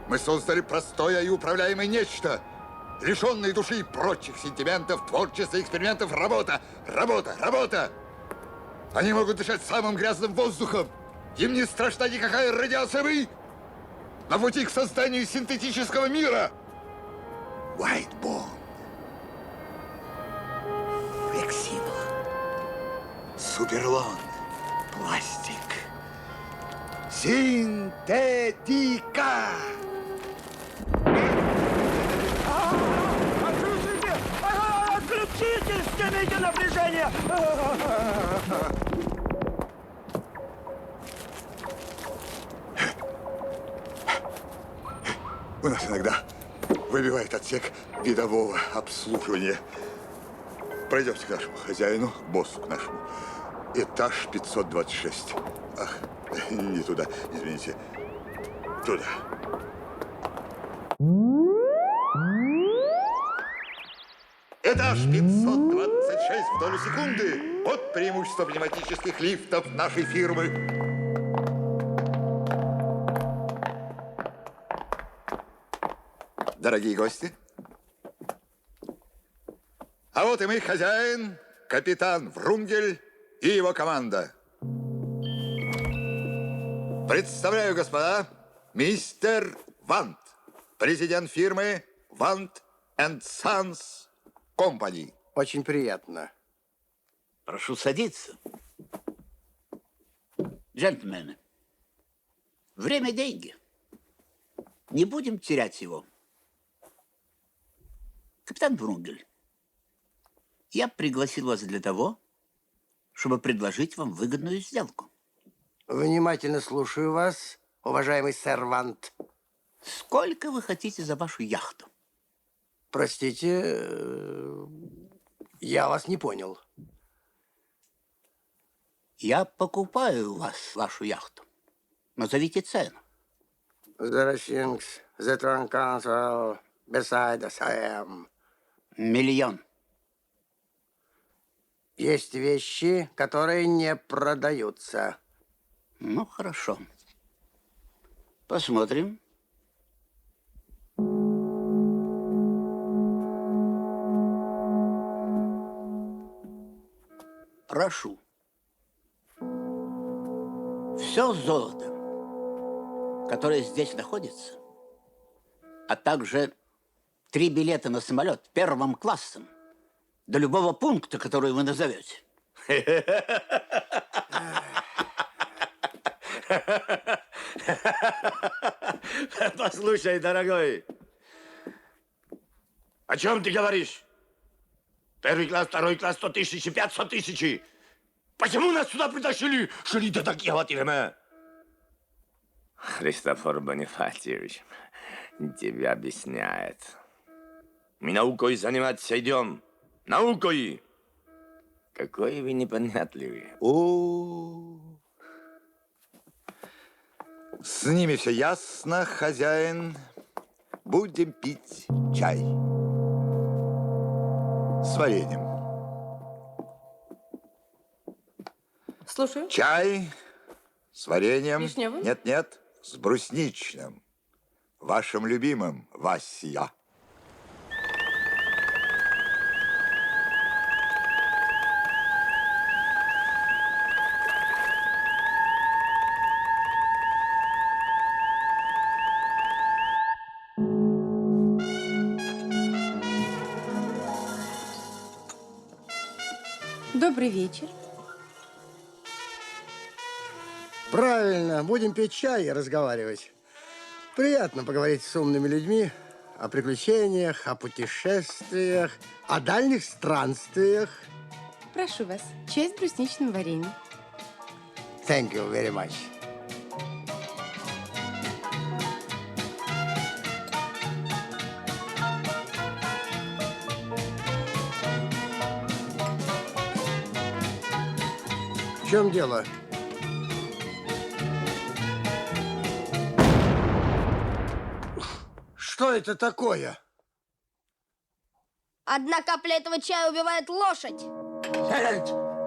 Мы создали простое и управляемое нечто, лишенное души и прочих сентиментов, творчества, экспериментов. Работа, работа, работа! Они могут дышать самым грязным воздухом. Им не страшна никакая радиация. Вы на пути к созданию синтетического мира. Whitebone. Флексибл. Суперлон. Пластик. Синтетика. Отключите! Отключите! Снимите напряжение! У нас иногда выбивает отсек видового обслуживания. Пройдемте к нашему хозяину, к боссу к нашему. Этаж 526. Ах, не туда, извините. Туда. Этаж 526 в долю секунды. Вот преимущество пневматических лифтов нашей фирмы. Дорогие гости, а вот и мы, хозяин, капитан Врунгель и его команда. Представляю, господа, мистер Вант, президент фирмы Вант Санс Компани. Очень приятно. Прошу садиться. Джентльмены, время – деньги. Не будем терять его. Капитан Врунгель, я пригласил вас для того, чтобы предложить вам выгодную сделку. Внимательно слушаю вас, уважаемый сэр Вант. Сколько вы хотите за вашу яхту? Простите, я вас не понял. Я покупаю у вас вашу яхту. Назовите цену. The things that run council beside the same. 1 миллион. Есть вещи, которые не продаются. Ну, хорошо. Посмотрим. Прошу. Все золото, которое здесь находится, а также 3 билета на самолет первым классом до любого пункта, который вы назовете. Послушай, дорогой, о чем ты говоришь? 1 класс, 2 класс, 100 тысяч, 500 тысяч. Почему нас сюда притащили? Шли до такого время? Христофор Бонифатьевич тебе объясняет. Мы наукой заниматься идем. Наукой. Какой вы непонятливый. С ними все ясно, хозяин. Будем пить чай. С вареньем. Слушаю. Чай с вареньем. Вишневым? Нет, с брусничным. Вашим любимым, Вася. Добрый вечер. Правильно, будем пить чай и разговаривать. Приятно поговорить с умными людьми о приключениях, о путешествиях, о дальних странствиях. Прошу вас, чай с брусничным вареньем. Thank you very much. В чем дело? Что это такое? Одна капля этого чая убивает лошадь.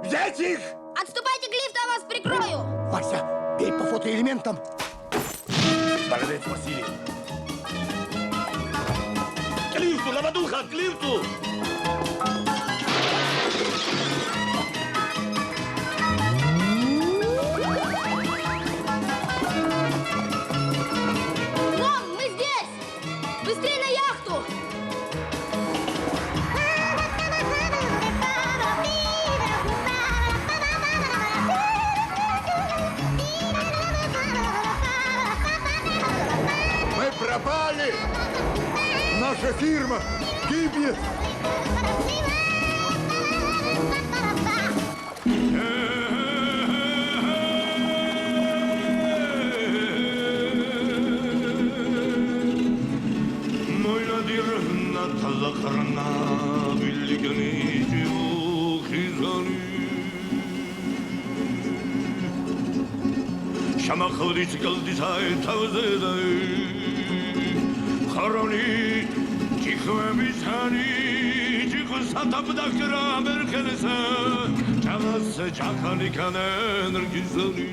Взять их! Отступайте к лифту, я вас прикрою! Вася, бей по фотоэлементам. Молодец, Василий. К лифту, лавадуха, к лифту! Вон, мы здесь! Быстрее на яхту! Мы пропали! Наша фирма гибнет! შამახოდის გალდისაი თავზედაი ხარონი ჭიხვებისანი ჭიხვსათაბდაქრა მერქელესა ჭამას ჭახანი კანენერგიზანი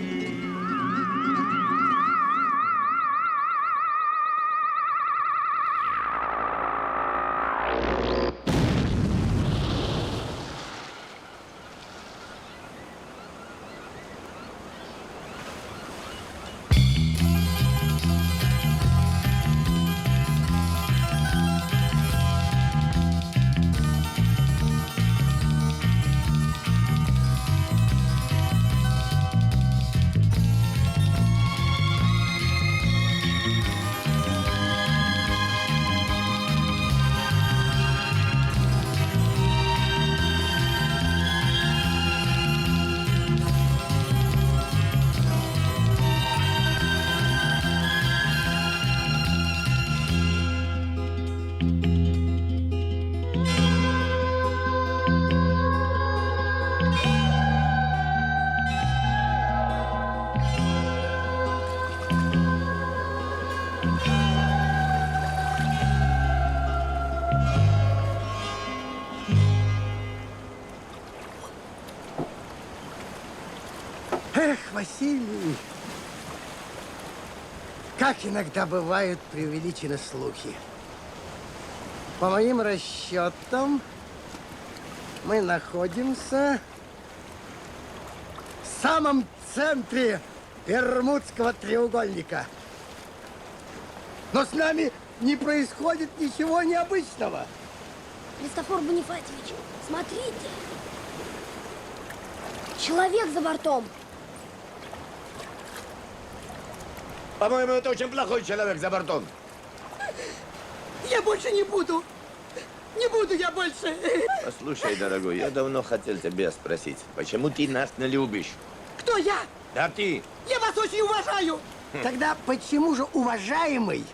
Эх, Василий, Как иногда бывают преувеличены слухи. По моим расчетам, мы находимся в самом центре Бермудского треугольника. Но с нами не происходит ничего необычного. Христофор Бонифатьевич, смотрите. Человек за бортом. По-моему, это очень плохой человек за бортом. Я больше не буду. Не буду я больше. Послушай, дорогой, я давно хотел тебя спросить, почему ты нас не любишь? Кто я? Да ты. Я вас очень уважаю. Тогда почему же, уважаемый,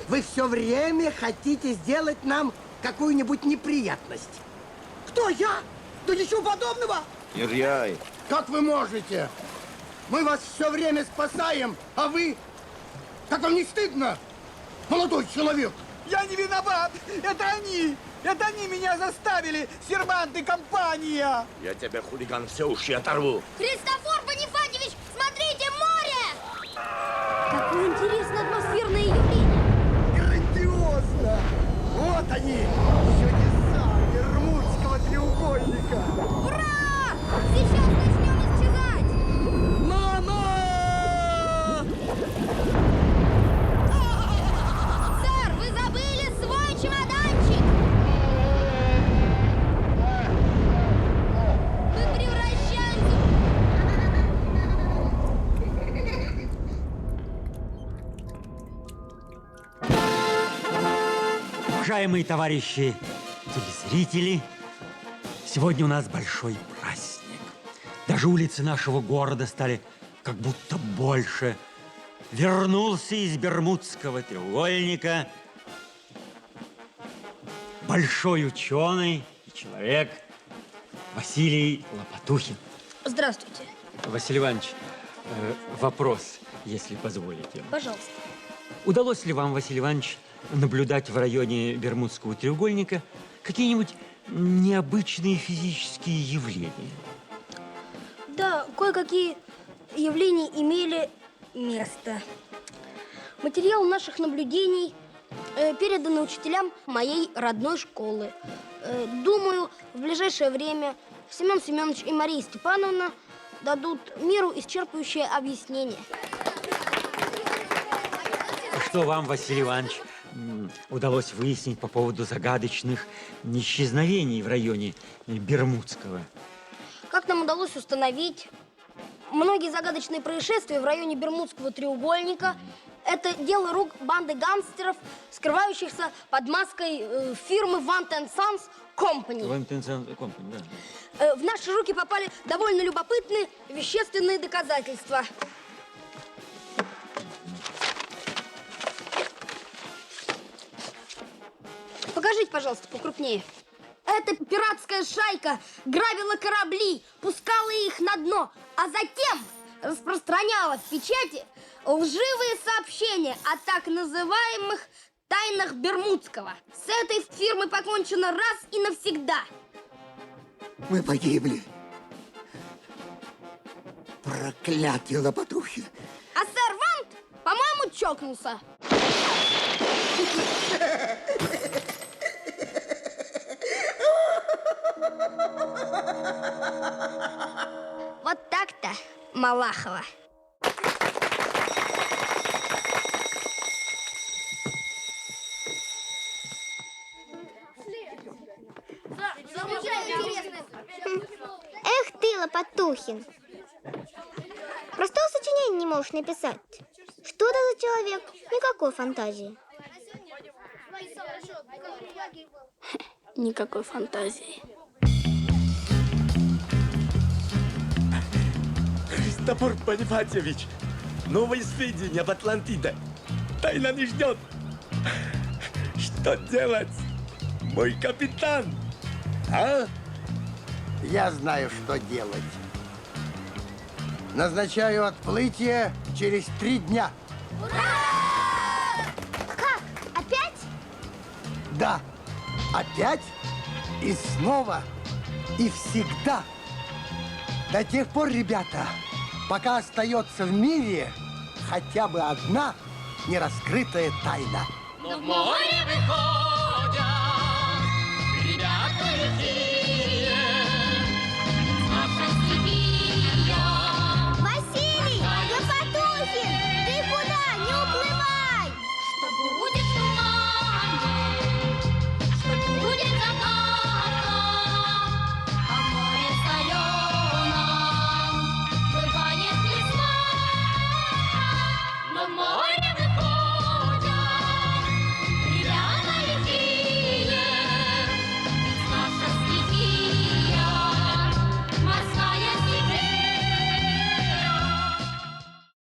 вы все время хотите сделать нам какую-нибудь неприятность? Кто я? Да ничего подобного. Иряй. Как вы можете? Мы вас все время спасаем, а вы... Как вам не стыдно, молодой человек? Я не виноват! Это они! Это они меня заставили! Сервант и компания! Я тебя, хулиган, все уши оторву. Христофор Бонифатьевич, смотрите, море! Какое интересное атмосферное явление. Грандиозно! Вот они, чудеса Бермудского треугольника! Ура! Сейчас начнем исчезать! Мама! Сэр, вы забыли свой чемоданчик! Мы превращаемся... Уважаемые товарищи телезрители, сегодня у нас большой праздник. Даже улицы нашего города стали как будто больше. Вернулся из Бермудского треугольника большой ученый и человек Василий Лопатухин. Здравствуйте. Василий Иванович, вопрос, если позволите. Пожалуйста. Удалось ли вам, Василий Иванович, наблюдать в районе Бермудского треугольника какие-нибудь необычные физические явления? Да, кое-какие явления имели место. Материал наших наблюдений передан учителям моей родной школы. Думаю, в ближайшее время Семен Семенович и Мария Степановна дадут миру исчерпывающее объяснение. Что вам, Василий Иванович, удалось выяснить по поводу загадочных исчезновений в районе Бермудского? Как нам удалось установить, многие загадочные происшествия в районе Бермудского треугольника – это дело рук банды гангстеров, скрывающихся под маской фирмы Van Sons Company. Van Sons Company, да. В наши руки попали довольно любопытные вещественные доказательства. Покажите, пожалуйста, покрупнее. Эта пиратская шайка грабила корабли, пускала их на дно, а затем распространяла в печати лживые сообщения о так называемых тайнах Бермудского. С этой фирмой покончено раз и навсегда. Мы погибли. Проклятый Лопатухин. А сэр Вант, по-моему, чокнулся. Вот так-то, Малахова. Эх ты, Лопатухин. Простого сочинения не можешь написать. Что это за человек? Никакой фантазии. Никакой фантазии. Христофор Бонифатьевич, новые сведения об Атлантиде. Тайна не ждет. Что делать, мой капитан? А? Я знаю, что делать. Назначаю отплытие через 3 дня. Как? Опять? Да, опять и снова и всегда. До тех пор, ребята, пока остается в мире хотя бы одна нераскрытая тайна. Но в море выходит